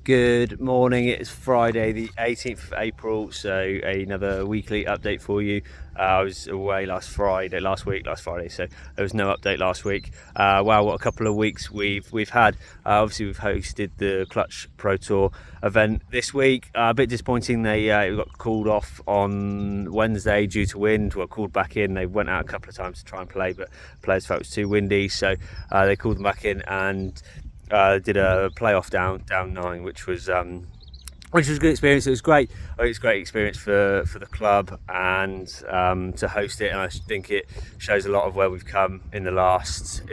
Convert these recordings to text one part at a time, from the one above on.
Good morning. It's Friday the 18th of April, so another weekly update for you. I was away last Friday, so there was no update last week. What a couple of weeks we've had. Obviously we've hosted the Clutch Pro Tour event this week. A bit disappointing, they got called off on Wednesday due to wind. Well, called back in. They went out a couple of times to try and play, but players felt it was too windy, so they called them back in and did a playoff down 9, which was a good experience. It was great. I think it's a great experience for the club and to host it, and I think it shows a lot of where we've come in the last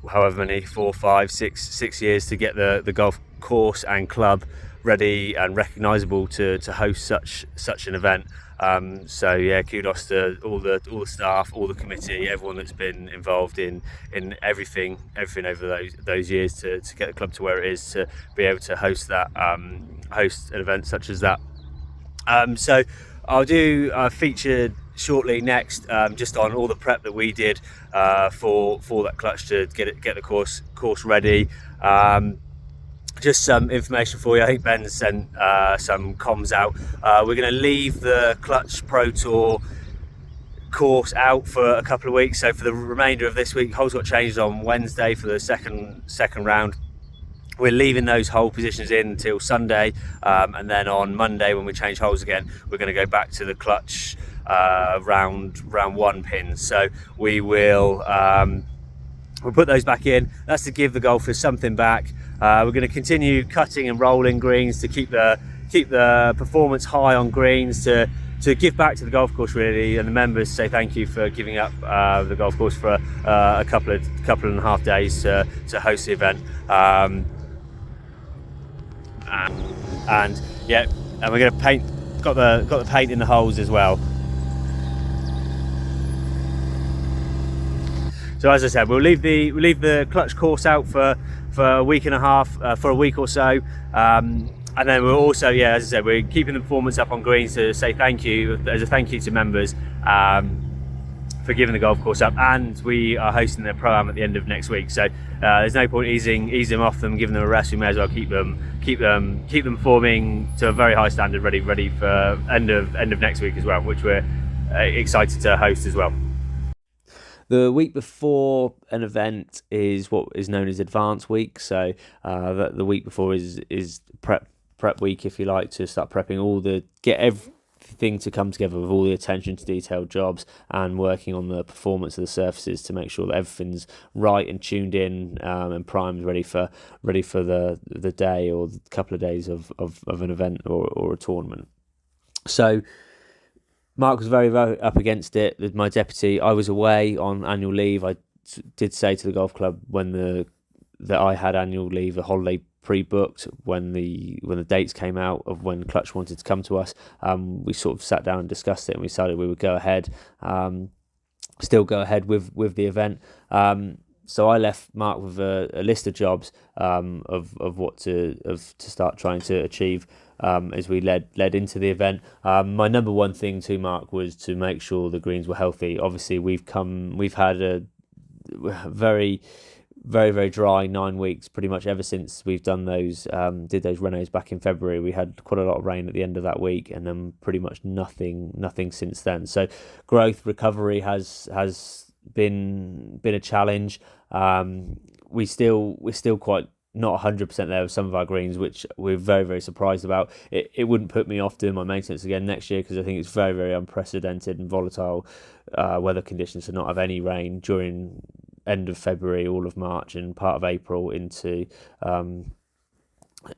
however many 4, 5, 6 years to get the golf course and club ready and recognisable to host such an event. So yeah, kudos to all the staff, all the committee, everyone that's been involved in everything over those years to get the club to where it is, to be able to host an event such as that. So I'll do a feature shortly next, just on all the prep that we did for that Clutch to get the course ready. Just some information for you. I think Ben sent some comms out. We're going to leave the Clutch Pro Tour course out for a couple of weeks. So for the remainder of this week, holes got changed on Wednesday for the second round. We're leaving those hole positions in until Sunday, and then on Monday when we change holes again, we're going to go back to the Clutch round 1 pins. So we will we'll put those back in. That's to give the golfers something back. We're going to continue cutting and rolling greens to keep the performance high on greens, to give back to the golf course really, and the members say thank you for giving up the golf course for a couple and a half days to host the event. And we're going to paint. Got the paint in the holes as well. So as I said, we'll leave the Clutch course out for a week and a half, for a week or so, and then we're also, as I said, we're keeping the performance up on greens to say thank you, as a thank you to members for giving the golf course up, and we are hosting the pro-am at the end of next week. So there's no point easing them off them, giving them a rest. We may as well keep them performing to a very high standard, ready for end of next week as well, which we're excited to host as well. The week before an event is what is known as Advance Week. So the week before is prep week, if you like, to start prepping get everything to come together with all the attention to detail jobs and working on the performance of the surfaces to make sure that everything's right and tuned in and primed, ready for the day or the couple of days of an event or a tournament. So Mark was very, very up against it. With my deputy, I was away on annual leave. I did say to the golf club that I had annual leave, a holiday pre-booked when the dates came out of when Clutch wanted to come to us. We sort of sat down and discussed it, and we decided we would go ahead, still go ahead with the event. So I left Mark with a list of jobs of what to start trying to achieve as we led into the event. My number one thing to Mark was to make sure the greens were healthy. Obviously, we've had a very, very, very dry 9 weeks, pretty much ever since we've done did those renos back in February. We had quite a lot of rain at the end of that week, and then pretty much nothing since then. So growth, recovery has been a challenge. We're still quite not 100% there with some of our greens, which we're very, very surprised about. It wouldn't put me off doing my maintenance again next year, because I think it's very, very unprecedented and volatile weather conditions to not have any rain during end of February, all of March and part of April into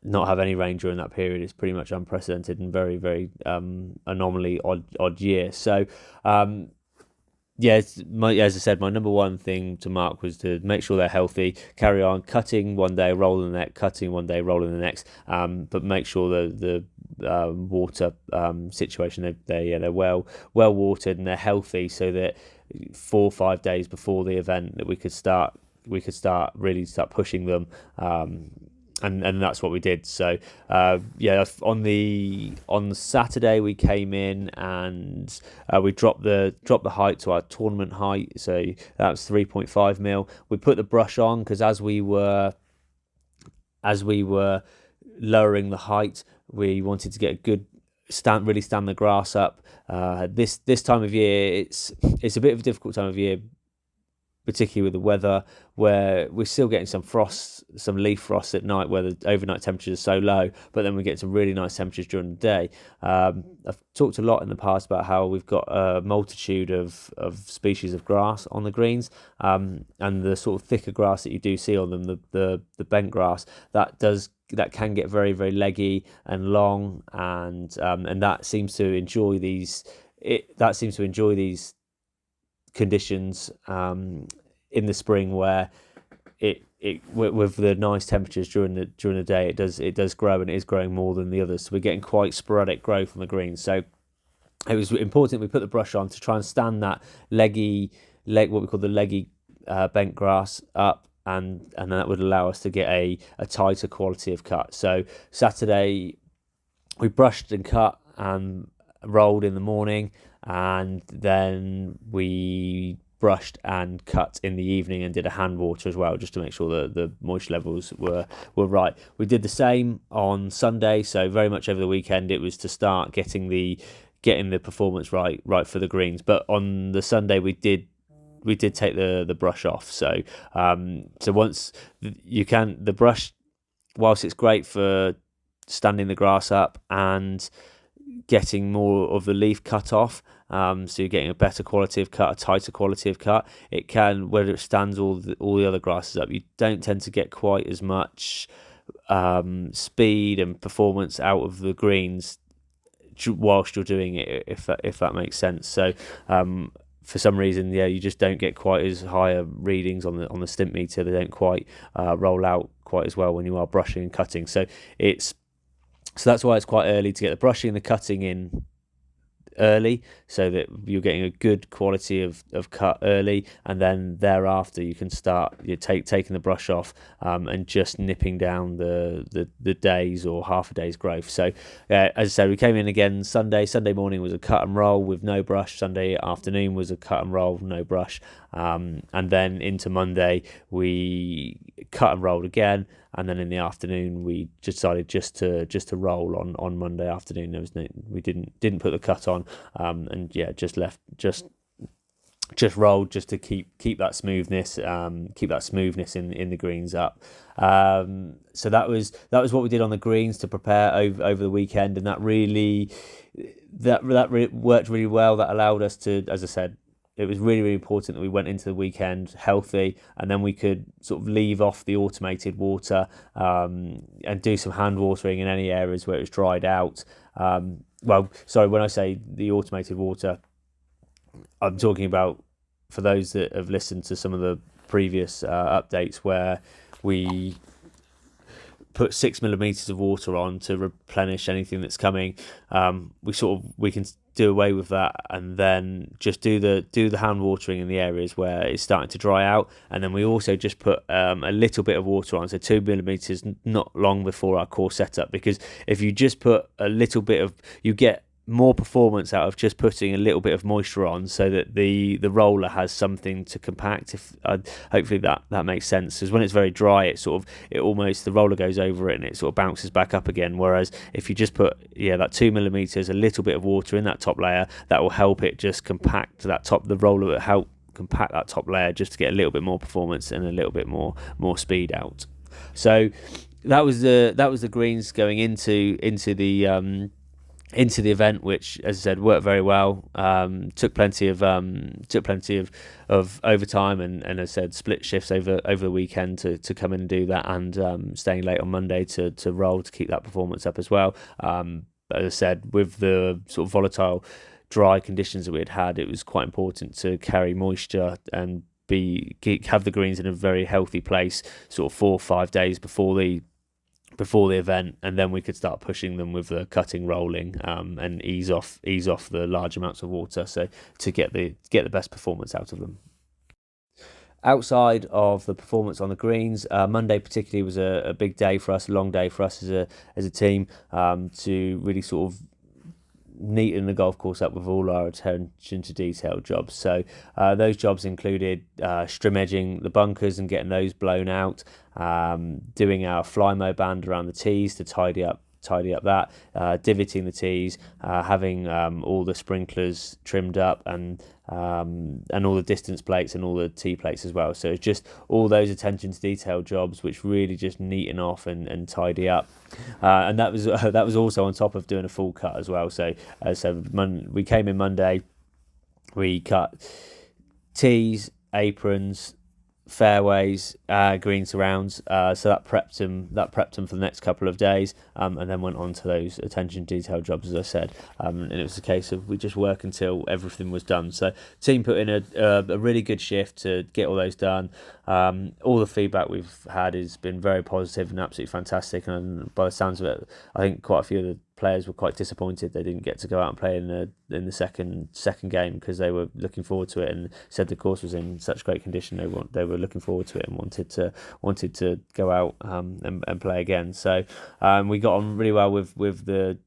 not have any rain during that period. It's pretty much unprecedented and very, very anomaly odd year. So as I said, my number one thing to Mark was to make sure they're healthy, carry on cutting one day, rolling the next, cutting one day, rolling the next, but make sure the water situation, they're well watered and they're healthy, so that 4 or 5 days before the event that we could start pushing them. And that's what we did. So on the Saturday we came in and we dropped the height to our tournament height. So that was 3.5 mil. We put the brush on because as we were lowering the height. We wanted to get a good really stand the grass up. This time of year, it's a bit of a difficult time of year, particularly with the weather, where we're still getting some frost, some leaf frost at night, where the overnight temperatures are so low, but then we get some really nice temperatures during the day. I've talked a lot in the past about how we've got a multitude of species of grass on the greens, and the sort of thicker grass that you do see on them, the bent grass, that can get very, very leggy and long, and that seems to enjoy these conditions in the spring, where it with the nice temperatures during the day, it does grow, and it is growing more than the others. So we're getting quite sporadic growth on the greens. So it was important we put the brush on to try and stand that what we call the leggy bent grass up, and that would allow us to get a tighter quality of cut. So Saturday we brushed and cut and rolled in the morning, and then we brushed and cut in the evening and did a hand water as well, just to make sure that the moisture levels were right. We did the same on Sunday, so very much over the weekend it was to start getting the performance right for the greens. But on the Sunday we did take the brush off. So once you can, the brush, whilst it's great for standing the grass up and getting more of the leaf cut off, so you're getting a better quality of cut, a tighter quality of cut, it can, whether it stands all the other grasses up, you don't tend to get quite as much speed and performance out of the greens whilst you're doing it, if that makes sense. So for some reason, you just don't get quite as higher readings on the Stimpmeter. They don't quite roll out quite as well when you are brushing and cutting. So that's why it's quite early to get the brushing and the cutting in early, so that you're getting a good quality of cut early, and then thereafter you can start taking the brush off and just nipping down the days or half a day's growth. So as I said, we came in again Sunday morning was a cut and roll with no brush. Sunday afternoon was a cut and roll, no brush, and then into Monday we cut and rolled again, and then in the afternoon we decided just to roll on Monday afternoon. There was we didn't put the cut on, and just rolled, just to keep that smoothness in the greens up. So that was what we did on the greens to prepare over the weekend, and that really worked really well. That allowed us to, as I said, it was really, really important that we went into the weekend healthy, and then we could sort of leave off the automated water and do some hand watering in any areas where it was dried out. Well, sorry, when I say the automated water, I'm talking about, for those that have listened to some of the previous updates, where we put 6 millimeters of water on to replenish anything that's coming. We can do away with that, and then just do the hand watering in the areas where it's starting to dry out. And then we also just put a little bit of water on, so 2 millimeters, not long before our core setup, because if you just put a little bit of, you get more performance out of just putting a little bit of moisture on, so that the roller has something to compact. If hopefully that makes sense, because when it's very dry, it almost, the roller goes over it and it sort of bounces back up again. Whereas if you just put that 2 millimeters, a little bit of water in that top layer, that will help it just compact that top. The roller will help compact that top layer just to get a little bit more performance and a little bit more speed out. So that was the greens going into the event, which, as I said, worked very well. Took plenty of overtime, and as I said, split shifts over the weekend to come in and do that, and staying late on Monday to roll to keep that performance up as well. But as I said, with the sort of volatile, dry conditions that we had, it was quite important to carry moisture and have the greens in a very healthy place, sort of 4 or 5 days before the event, and then we could start pushing them with the cutting, rolling, and ease off the large amounts of water, so to get the best performance out of them. Outside of the performance on the greens, Monday particularly was a big day for us, a long day for us as a team, to really sort of neaten the golf course up with all our attention to detail jobs. So those jobs included strim edging the bunkers and getting those blown out, doing our Flymo band around the tees to tidy up that, divoting the tees, having all the sprinklers trimmed up, and all the distance plates and all the tee plates as well. So it's just all those attention to detail jobs which really just neaten off and tidy up, and that was also on top of doing a full cut as well. So we came in Monday, we cut tees, aprons, fairways, green surrounds, so that prepped them for the next couple of days, and then went on to those attention detail jobs, as I said, and it was a case of we just work until everything was done. So team put in a really good shift to get all those done. All the feedback we've had has been very positive and absolutely fantastic, and by the sounds of it, I think quite a few of the players were quite disappointed they didn't get to go out and play in the second game, because they were looking forward to it and said the course was in such great condition. They were looking forward to it and wanted to go out and play again. So we got on really well with the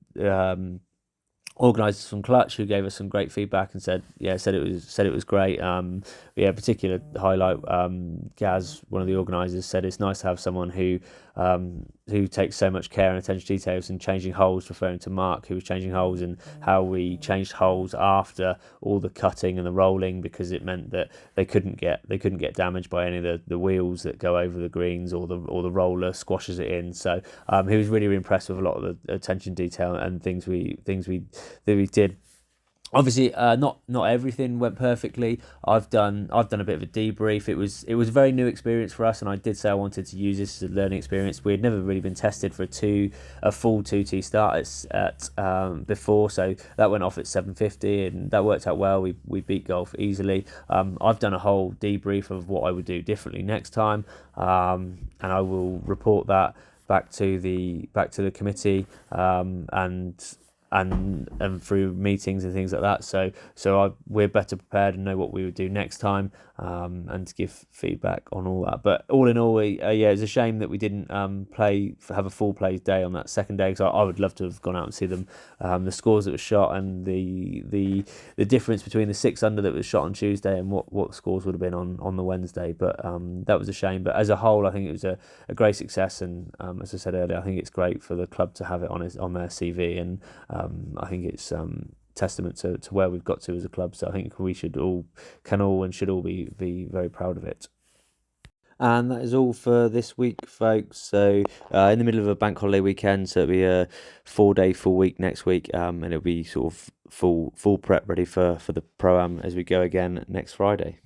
organisers from Clutch, who gave us some great feedback and said it was great. Particular highlight, Gaz, one of the organisers, said it's nice to have someone who takes so much care and attention to details in changing holes, referring to Mark, who was changing holes, and how we changed holes after all the cutting and the rolling, because it meant that they couldn't get damaged by any of the wheels that go over the greens, or the roller squashes it in. So he was really impressed with a lot of the attention detail and things we did. Obviously, not everything went perfectly. I've done a bit of a debrief. It was a very new experience for us, and I did say I wanted to use this as a learning experience. We had never really been tested for a full 2T start at before, so that went off at 7:50, and that worked out well. We beat golf easily. I've done a whole debrief of what I would do differently next time, and I will report that back to the committee, and through meetings and things like that. So we're better prepared and know what we would do next time, and to give feedback on all that. But all in all, it's a shame that we didn't have a full play day on that second day, because I would love to have gone out and see them. The scores that were shot, and the difference between the 6 under that was shot on Tuesday and what scores would have been on the Wednesday. But that was a shame. But as a whole, I think it was a great success, and as I said earlier, I think it's great for the club to have it on their CV, and I think it's testament to where we've got to as a club. So I think we should all be very proud of it. And that is all for this week, folks. So in the middle of a bank holiday weekend, so it'll be a 4-day full week next week, and it'll be sort of full prep ready for the Pro-Am as we go again next Friday.